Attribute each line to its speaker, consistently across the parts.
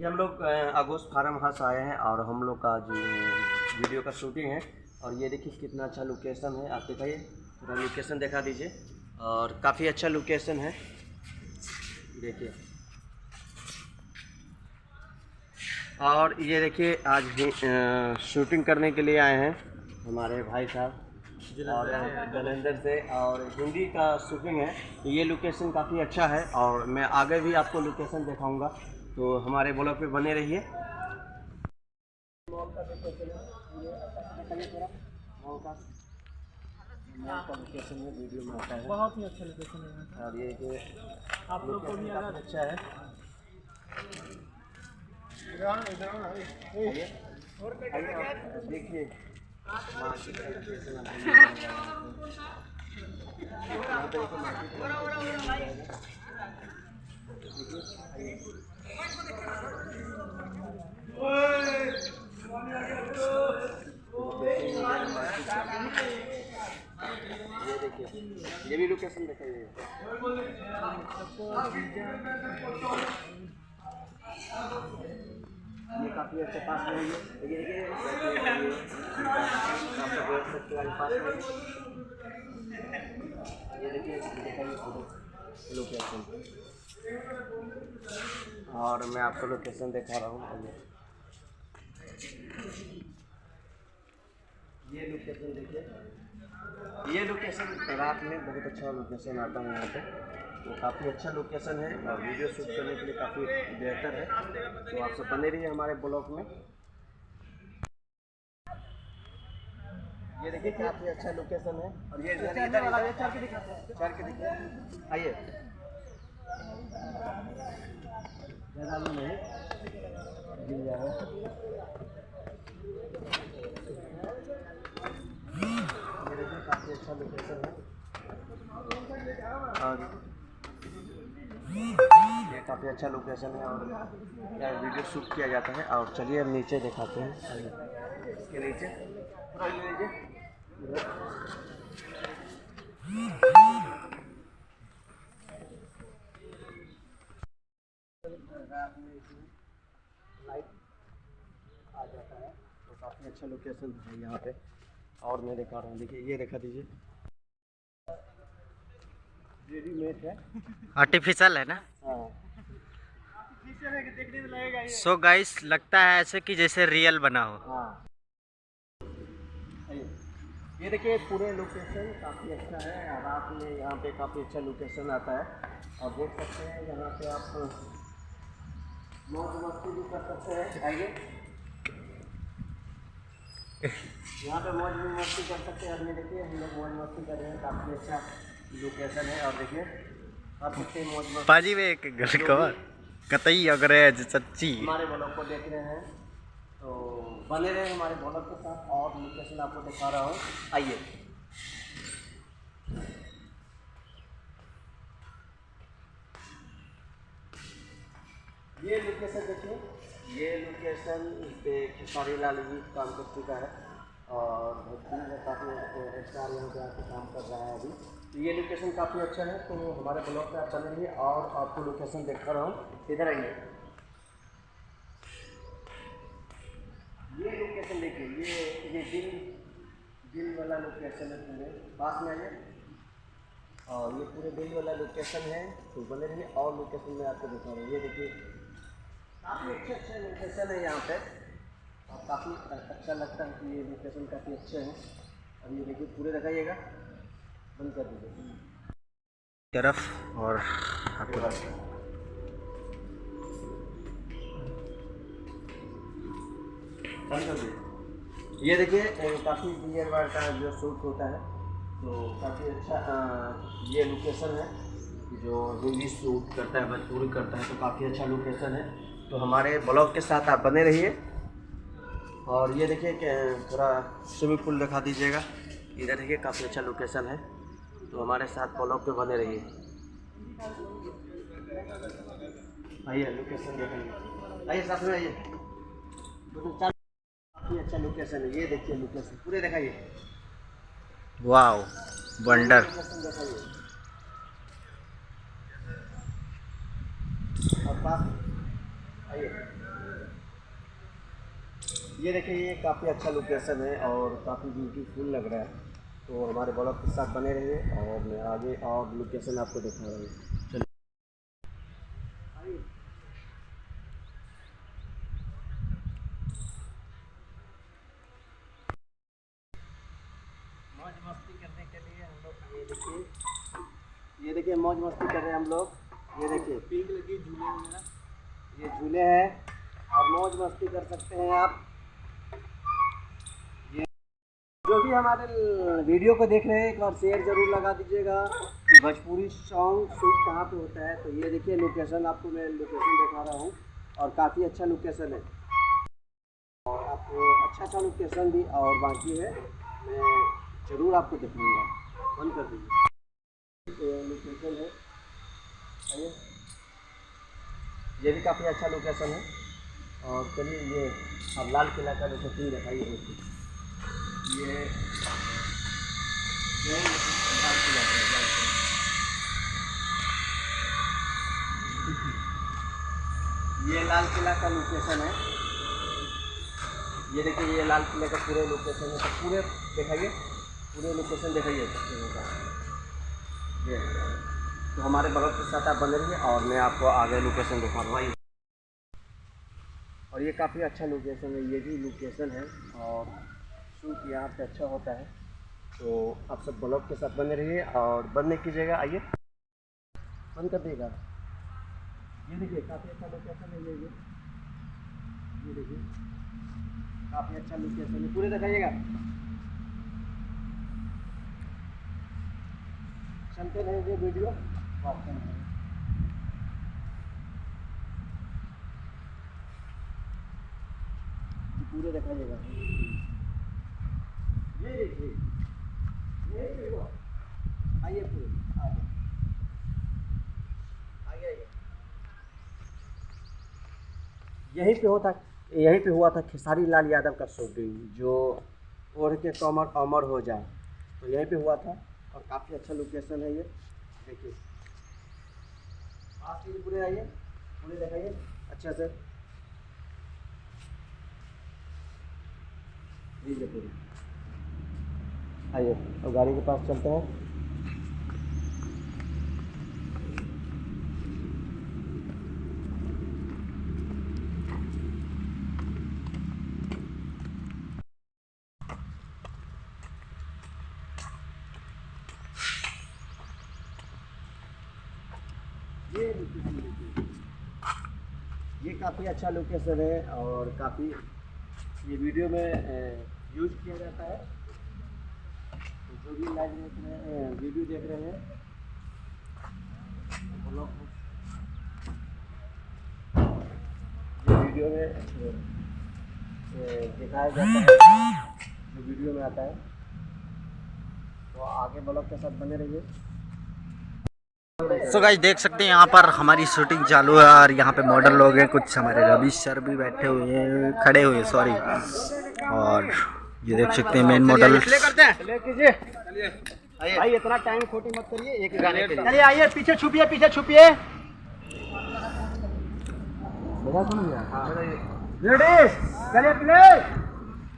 Speaker 1: हम लोग अगस्त farm house आए हैं और हम लोग का जो वीडियो का शूटिंग है। और ये देखिए कितना अच्छा लोकेशन है, आप दिखाइए, पूरा लोकेशन दिखा दीजिए। और काफ़ी अच्छा लोकेशन है, देखिए। और ये देखिए आज शूटिंग करने के लिए आए हैं हमारे भाई साहब और जलंधर से, और हिंदी का शूटिंग है। तो ये लोकेशन काफ़ी अच्छा है और मैं आगे भी आपको लोकेशन दिखाऊंगा, तो हमारे ब्लॉग पे बने रहिए। मॉल का लोकेशन है, ये मॉल का लोकेशन है, वीडियो में आता है।
Speaker 2: बहुत ही अच्छा लोकेशन है
Speaker 1: और ये
Speaker 2: आप लोग को भी अगर
Speaker 1: अच्छा है। देखिए ये देखिए, ये भी लोकेशन दिखाइए। ये काफ़ी अच्छे पास में है, ये देखिए पास में ये देखिए लोकेशन। और मैं आपको लोकेशन दिखा रहा हूँ, ये लोकेशन देखिए। ये लोकेशन रात में बहुत अच्छा लोकेशन आता है यहाँ पे, तो काफ़ी अच्छा लोकेशन है और वीडियो शूट करने के लिए काफ़ी बेहतर है। तो आप सब बने रहिए हमारे ब्लॉग में। ये देखिए काफ़ी अच्छा लोकेशन है। और ये इधर चल के देखिए, आइए। ज़्यादा नहीं गिर जाएगा। काफ़ी अच्छा लोकेशन है और ये काफ़ी अच्छा लोकेशन है और यार वीडियो शूट किया जाता है। और चलिए अब नीचे दिखाते हैं, इसके नीचे लाइट आ जाता है, तो काफ़ी अच्छा लोकेशन है यहाँ पे। और मैं दिखा रहा हूँ, देखिए ये दिखा दीजिए, रेडीमेड है,
Speaker 3: आर्टिफिशियल है ना।
Speaker 1: हाँ।
Speaker 3: सो गाइस लगता है ऐसे कि जैसे रियल बना हो।
Speaker 1: हाँ ये देखिए पूरे लोकेशन काफ़ी अच्छा है और रात में यहाँ पे काफ़ी अच्छा लोकेशन आता है। और देख सकते हैं यहाँ पे आप मौज मस्ती भी कर सकते हैं, आइए यहाँ पे मौज भी मस्ती कर सकते हैं। अभी देखिए हम लोग मौज मस्ती कर रहे हैं, काफ़ी अच्छा लोकेशन है। और देखिए आप सकते मौज मस्ती
Speaker 3: पाजी में एक घर का कतई अंग्रेज सच्ची
Speaker 1: हमारे ब्लॉग को देख रहे हैं, तो बने रहे हमारे ब्लॉग के साथ। और लोकेशन आपको दिखा रहा हूँ, आइए। ये लोकेशन देखिए, ये लोकेशन पे खेसारी लाल जी काम कर चुका है और भोजपुरी में काफ़ी स्टार यहाँ पे आके काम कर रहा है अभी। तो ये लोकेशन काफ़ी अच्छा है, तो हमारे ब्लॉग पे आप चलेंगे और आपको लोकेशन दिखा रहा हूँ, इधर आइए। ये लोकेशन देखिए, ये दिल वाला लोकेशन है, पूरे पास में आइए। और ये पूरे दिल वाला लोकेशन है, तो बने रहिए। और लोकेशन में आपको दिखा रहा हूँ, ये देखिए काफ़ी अच्छे लोकेशन है यहाँ पे और काफ़ी अच्छा लगता है कि ये लोकेशन काफ़ी अच्छे हैं। अब ये देखिए पूरे दिखाइएगा, बंद कर दीजिए
Speaker 3: तरफ और आपको
Speaker 1: बंद कर दीजिए। ये देखिए काफ़ी क्लियर बार का जो शूट होता है, तो काफ़ी अच्छा ये लोकेशन है। जो हिंदी शूट करता है, भोजपुरी करता है, तो काफ़ी अच्छा लोकेशन है। तो हमारे ब्लॉग के साथ आप बने रहिए। और ये देखिए थोड़ा स्विमिंग पूल दिखा दीजिएगा, इधर देखिए काफ़ी अच्छा लोकेशन है। तो हमारे साथ ब्लॉग पे बने रहिए। आइए लोकेशन देखेंगे, आइए साथ में आइए। तो काफ़ी अच्छा लोकेशन है, ये देखिए लोकेशन पूरे दिखाइए।
Speaker 3: Wow wonder.
Speaker 1: और पास आइए। ये देखिए, ये काफ़ी अच्छा लोकेशन है और काफ़ी ब्यूटीफुल लग रहा है। तो हमारे ब्लॉग के साथ बने रहिए और मैं आगे और लोकेशन आपको दिखा रहा हूँ। चलिए मौज मस्ती करने के लिए हम लोग ये देखिए मौज मस्ती कर रहे हैं हम लोग। ये देखिए
Speaker 2: पिंक लगी झूले वगैरह,
Speaker 1: ये झूले हैं और मौज मस्ती कर सकते हैं आप। ये जो भी हमारे वीडियो को देख रहे हैं एक बार शेयर ज़रूर लगा दीजिएगा कि भोजपुरी सॉन्ग शूट कहाँ पे होता है। तो ये देखिए लोकेशन, आपको मैं लोकेशन दिखा रहा हूँ और काफ़ी अच्छा लोकेशन है और आपको अच्छा लोकेशन भी और बाकी है, मैं ज़रूर आपको दिखाऊंगा। बंद कर दीजिए। लोकेशन है, आइए, ये भी काफ़ी अच्छा लोकेशन है। और चलिए ये अब लाल किला का लोकेशन दिखाइए। ये लाल किला का, ये लाल किला का लोकेशन है। ये देखिए ये लाल किले का पूरे लोकेशन है। तो पूरे दिखाइए, पूरे लोकेशन दिखाइए। ये तो हमारे ब्लॉग के साथ आप बने रहिए और मैं आपको आगे लोकेशन दिखा रहा हूँ। और ये काफ़ी अच्छा लोकेशन है, ये भी लोकेशन है और शूट यहाँ पे अच्छा होता है। तो आप सब ब्लॉग के साथ बने रहिए और बंद नहीं कीजिएगा। आइए बंद कर देगा। ये देखिए काफ़ी अच्छा लोकेशन है। ये देखिए काफ़ी अच्छा लोकेशन है, पूरे दिखाइएगा। चलते रहेंगे वीडियो, पूरे दिखाइएगा। ये देखिए, ये देखो, आइए पूरे आगे आइए आइए। यहीं पे हुआ था खेसारी लाल यादव का शूटिंग, जो ओढ़ के कमर अमर हो जाए, तो यहीं पे हुआ था और काफ़ी अच्छा लोकेशन है। ये देखिए पास पूरे आइए, पूरे दिखाइए अच्छा से। पूरे आइए और गाड़ी के पास चलते हैं। ये काफ़ी अच्छा लोकेशन है और काफ़ी ये वीडियो में यूज किया जाता है। तो जो भी लाइव देख रहे हैं, वीडियो देख रहे हैं, वो लोग ये वीडियो में दिखाया जाता है, जो वीडियो में आता है। तो आगे ब्लॉग के साथ बने रहिए।
Speaker 3: सो गाइस देख सकते हैं यहाँ पर हमारी शूटिंग चालू है और यहाँ पे मॉडल लोग हैं, कुछ हमारे रवि सर भी बैठे हुए हैं, खड़े हुए सॉरी। और ये देख सकते हैं मेन मॉडल।
Speaker 1: भाई इतना टाइम खोटी मत करिए, एक गाने के लिए।
Speaker 2: चलिए आइए, पीछे छुपिए, पीछे छुपिए। चलिए प्ले।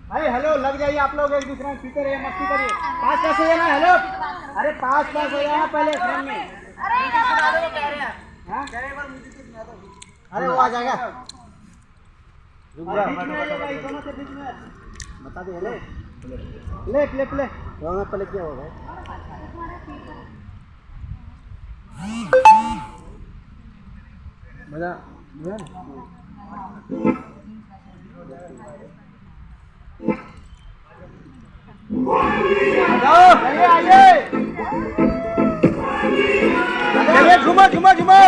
Speaker 2: भाई हेलो, लग जाइए आप लोग, एक दूसरे में पीते रहिए, मस्ती करिए। पास पास हो जाना। हेलो, अरे पास हो जाना पहले फ्रेम में।
Speaker 1: अरे वो आ जाएगा,
Speaker 2: दोनों के बीच में
Speaker 1: बता दे। Hello
Speaker 2: play play play.
Speaker 1: पहले क्या होगा? मजा
Speaker 2: आइए झूमो झूमो झूमो।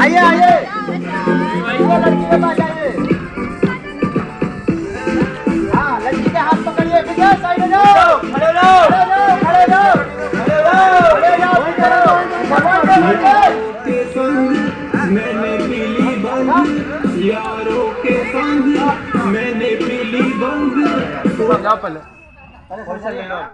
Speaker 2: आइए आइए, लड़की के पास आइए। हाँ, लड़की के हाथ पकड़िए, पीछे साइड में जाओ। खड़े रहो, खड़े रहो, खड़े रहो, खड़े जाओ, पीछे रहो।
Speaker 4: मैंने पीली बंद यारों के संग, मैंने पीली बंद।
Speaker 1: जाओ पहले।